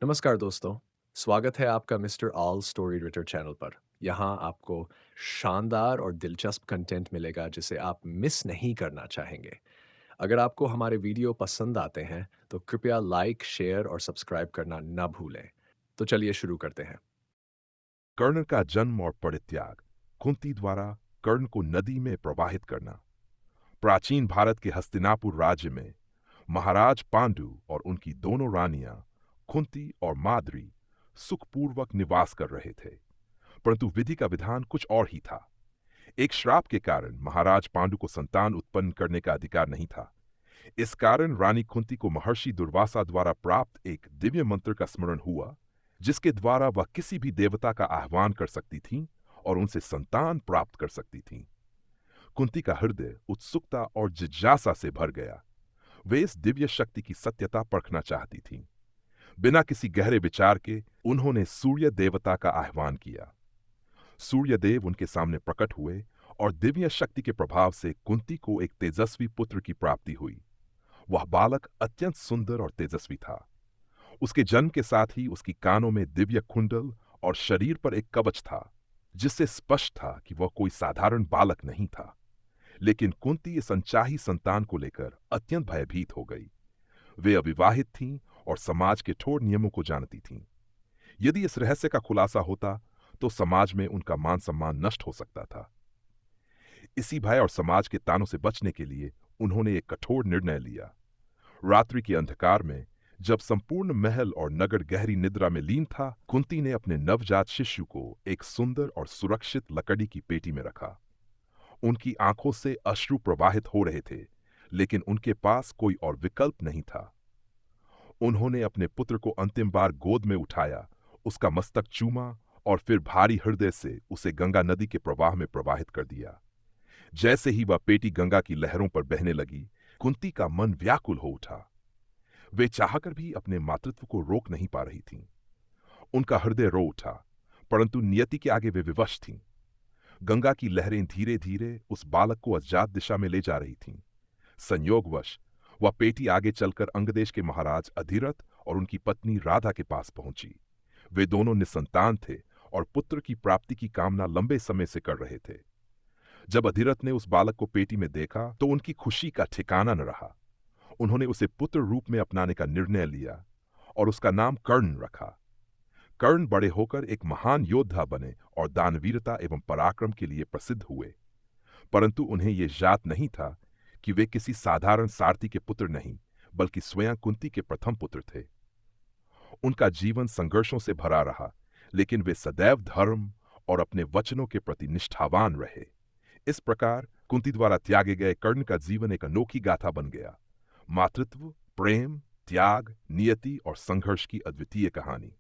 नमस्कार दोस्तों। स्वागत है आपका mister all story Ritter channel पर। यहाँ आपको शानदार और दिलचस्प कंटेंट मिलेगा जिसे आप मिस नहीं करना चाहेंगे। अगर आपको हमारे वीडियो पसंद आते हैं तो कृपया लाइक, शेयर और सब्सक्राइब करना ना भूलें। तो चलिए शुरू करते हैं। कर्ण का जन्म और परित्याग। कुंती द्वारा कर्ण को नदी में प्रवाहित करना। प्राचीन भारत के हस्तिनापुर राज्य में महाराज पांडु और उनकी दोनों रानियां कुंती और माद्री सुखपूर्वक निवास कर रहे थे, परंतु विधि का विधान कुछ और ही था। एक श्राप के कारण महाराज पांडु को संतान उत्पन्न करने का अधिकार नहीं था। इस कारण रानी कुंती को महर्षि दुर्वासा द्वारा प्राप्त एक दिव्य मंत्र का स्मरण हुआ, जिसके द्वारा वह किसी भी देवता का आह्वान कर सकती थीं और उनसे संतान प्राप्त कर सकती थीं। कुंती का हृदय उत्सुकता और जिज्ञासा से भर गया। वे इस दिव्य शक्ति की सत्यता परखना चाहती थीं। बिना किसी गहरे विचार के उन्होंने सूर्य देवता का आह्वान किया। सूर्य देव उनके सामने प्रकट हुए और दिव्य शक्ति के प्रभाव से कुंती को एक तेजस्वी पुत्र की प्राप्ति हुई। वह बालक अत्यंत सुंदर और तेजस्वी था। उसके जन्म के साथ ही उसकी कानों में दिव्य कुंडल और शरीर पर एक कवच था, जिससे स्पष्ट था कि वह कोई साधारण बालक नहीं था। लेकिन कुंती इस अनचाही संतान को लेकर अत्यंत भयभीत हो गई। वे अविवाहित थीं और समाज के ठोर नियमों को जानती थीं। यदि इस रहस्य का खुलासा होता तो समाज में उनका मान सम्मान नष्ट हो सकता था। इसी भय और समाज के तानों से बचने के लिए उन्होंने एक कठोर निर्णय लिया। रात्रि के अंधकार में जब संपूर्ण महल और नगर गहरी निद्रा में लीन था, कुंती ने अपने नवजात शिशु को एक सुंदर और सुरक्षित लकड़ी की पेटी में रखा। उनकी आंखों से अश्रु प्रवाहित हो रहे थे, लेकिन उनके पास कोई और विकल्प नहीं था। उन्होंने अपने पुत्र को अंतिम बार गोद में उठाया, उसका मस्तक चूमा और फिर भारी हृदय से उसे गंगा नदी के प्रवाह में प्रवाहित कर दिया। जैसे ही वह पेटी गंगा की लहरों पर बहने लगी, कुंती का मन व्याकुल हो उठा। वे चाहकर भी अपने मातृत्व को रोक नहीं पा रही थीं। उनका हृदय रो उठा, परंतु नियति के आगे वे विवश थीं। गंगा की लहरें धीरे धीरे उस बालक को अज्ञात दिशा में ले जा रही थीं। संयोगवश वह पेटी आगे चलकर अंगदेश के महाराज अधिरथ और उनकी पत्नी राधा के पास पहुंची। वे दोनों निसंतान थे और पुत्र की प्राप्ति की कामना लंबे समय से कर रहे थे। जब अधिरथ ने उस बालक को पेटी में देखा तो उनकी खुशी का ठिकाना न रहा। उन्होंने उसे पुत्र रूप में अपनाने का निर्णय लिया और उसका नाम कर्ण रखा। कर्ण बड़े होकर एक महान योद्धा बने और दानवीरता एवं पराक्रम के लिए प्रसिद्ध हुए। परंतु उन्हें यह ज्ञात नहीं था कि वे किसी साधारण सारथी के पुत्र नहीं, बल्कि स्वयं कुंती के प्रथम पुत्र थे। उनका जीवन संघर्षों से भरा रहा, लेकिन वे सदैव धर्म और अपने वचनों के प्रति निष्ठावान रहे। इस प्रकार कुंती द्वारा त्यागे गए कर्ण का जीवन एक अनोखी गाथा बन गया। मातृत्व, प्रेम, त्याग, नियति और संघर्ष की अद्वितीय कहानी।